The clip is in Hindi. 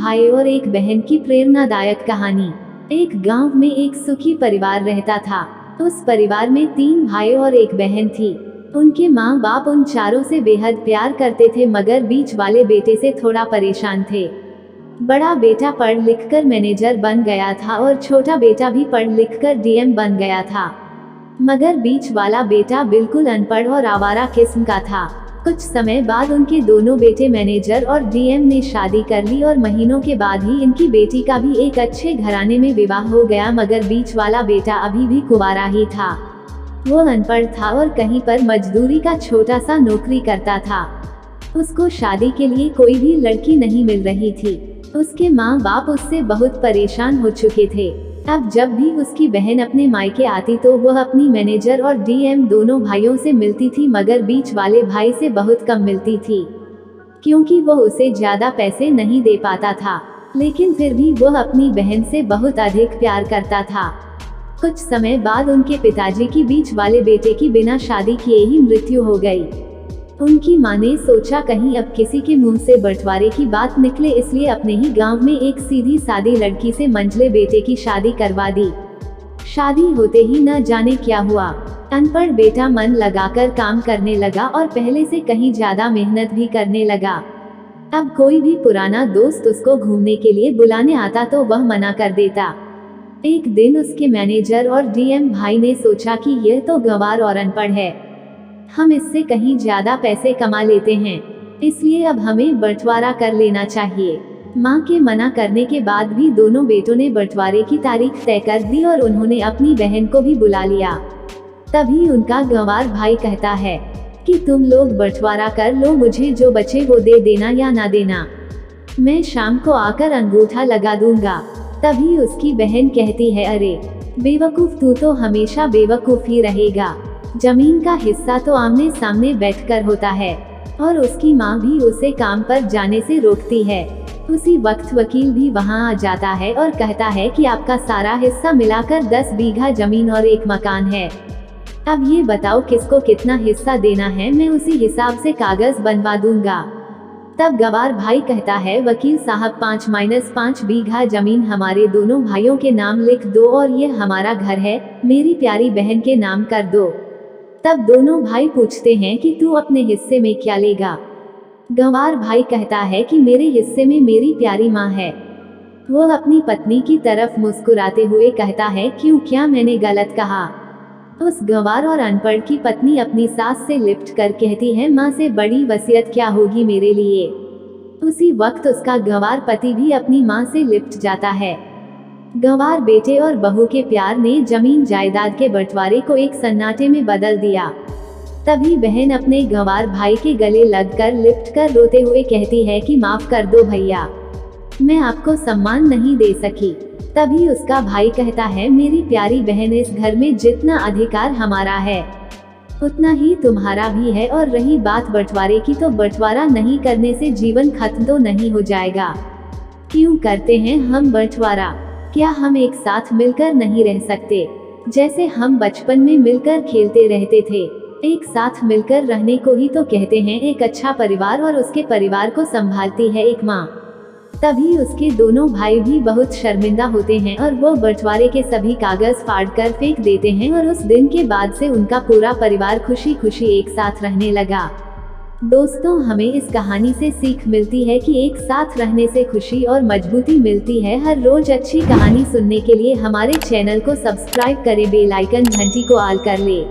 भाई और एक बहन की प्रेरणादायक कहानी। एक गांव में एक सुखी परिवार रहता था। उस परिवार में 3 भाई और एक बहन थी। उनके माँ बाप उन चारों से बेहद प्यार करते थे, मगर बीच वाले बेटे से थोड़ा परेशान थे। बड़ा बेटा पढ़ लिखकर मैनेजर बन गया था और छोटा बेटा भी पढ़ लिखकर डीएम बन गया था, मगर बीच वाला बेटा बिल्कुल अनपढ़ और आवारा किस्म का था। कुछ समय बाद उनके दोनों बेटे मैनेजर और डीएम ने शादी कर ली और महीनों के बाद ही इनकी बेटी का भी एक अच्छे घराने में विवाह हो गया, मगर बीच वाला बेटा अभी भी कुंवारा ही था। वो अनपढ़ था और कहीं पर मजदूरी का छोटा सा नौकरी करता था। उसको शादी के लिए कोई भी लड़की नहीं मिल रही थी। उसके माँ बाप उससे बहुत परेशान हो चुके थे। अब जब भी उसकी बहन अपने मायके आती तो वह अपनी मैनेजर और डीएम दोनों भाइयों से मिलती थी, मगर बीच वाले भाई से बहुत कम मिलती थी, क्योंकि वह उसे ज्यादा पैसे नहीं दे पाता था। लेकिन फिर भी वह अपनी बहन से बहुत अधिक प्यार करता था। कुछ समय बाद उनके पिताजी की बीच वाले बेटे की बिना शादी किए ही मृत्यु हो गई। उनकी माँ ने सोचा कहीं अब किसी के मुंह से बंटवारे की बात निकले, इसलिए अपने ही गांव में एक सीधी सादी लड़की से मंझले बेटे की शादी करवा दी। शादी होते ही न जाने क्या हुआ, अनपढ़ बेटा मन लगाकर काम करने लगा और पहले से कहीं ज्यादा मेहनत भी करने लगा। अब कोई भी पुराना दोस्त उसको घूमने के लिए बुलाने आता तो वह मना कर देता। एक दिन उसके मैनेजर और डीएम भाई ने सोचा कि यह तो गंवार और अनपढ़ है, हम इससे कहीं ज्यादा पैसे कमा लेते हैं, इसलिए अब हमें बंटवारा कर लेना चाहिए। माँ के मना करने के बाद भी दोनों बेटों ने बंटवारे की तारीख तय कर दी और उन्होंने अपनी बहन को भी बुला लिया। तभी उनका गंवार भाई कहता है कि तुम लोग बंटवारा कर लो, मुझे जो बचे वो दे देना या ना देना, मैं शाम को आकर अंगूठा लगा दूंगा। तभी उसकी बहन कहती है, अरे बेवकूफ, तू तो हमेशा बेवकूफ ही रहेगा, जमीन का हिस्सा तो आमने सामने बैठकर होता है। और उसकी माँ भी उसे काम पर जाने से रोकती है। उसी वक्त वकील भी वहाँ आ जाता है और कहता है कि आपका सारा हिस्सा मिलाकर 10 बीघा जमीन और एक मकान है, अब ये बताओ किसको कितना हिस्सा देना है, मैं उसी हिसाब से कागज बनवा दूंगा। तब गंवार भाई कहता है, वकील साहब 5-5 बीघा जमीन हमारे दोनों भाइयों के नाम लिख दो और ये हमारा घर है, मेरी प्यारी बहन के नाम कर दो। तब दोनों भाई पूछते हैं कि तू अपने हिस्से में क्या लेगा। गंवार भाई कहता है कि मेरे हिस्से में मेरी प्यारी माँ है। वह अपनी पत्नी की तरफ मुस्कुराते हुए कहता है, क्यों, क्या मैंने गलत कहा? उस गंवार और अनपढ़ की पत्नी अपनी सास से लिपट कर कहती है, माँ से बड़ी वसीयत क्या होगी मेरे लिए। उसी वक्त उसका गंवार पति भी अपनी माँ से लिपट जाता है। गंवार बेटे और बहू के प्यार ने जमीन जायदाद के बंटवारे को एक सन्नाटे में बदल दिया। तभी बहन अपने गंवार भाई के गले लगकर लिपटकर रोते हुए कहती है कि माफ कर दो भैया, मैं आपको सम्मान नहीं दे सकी। तभी उसका भाई कहता है, मेरी प्यारी बहन, इस घर में जितना अधिकार हमारा है उतना ही तुम्हारा भी है, और रही बात बंटवारे की, तो बंटवारा नहीं करने से जीवन खत्म तो नहीं हो जाएगा। क्यों करते हैं हम बंटवारा? क्या हम एक साथ मिलकर नहीं रह सकते, जैसे हम बचपन में मिलकर खेलते रहते थे? एक साथ मिलकर रहने को ही तो कहते हैं एक अच्छा परिवार, और उसके परिवार को संभालती है एक माँ। तभी उसके दोनों भाई भी बहुत शर्मिंदा होते हैं और वो बंटवारे के सभी कागज फाड़कर फेंक देते हैं, और उस दिन के बाद से उनका पूरा परिवार खुशी खुशी एक साथ रहने लगा। दोस्तों, हमें इस कहानी से सीख मिलती है कि एक साथ रहने से खुशी और मजबूती मिलती है। हर रोज अच्छी कहानी सुनने के लिए हमारे चैनल को सब्सक्राइब करें, बेल आइकन घंटी को ऑल कर ले।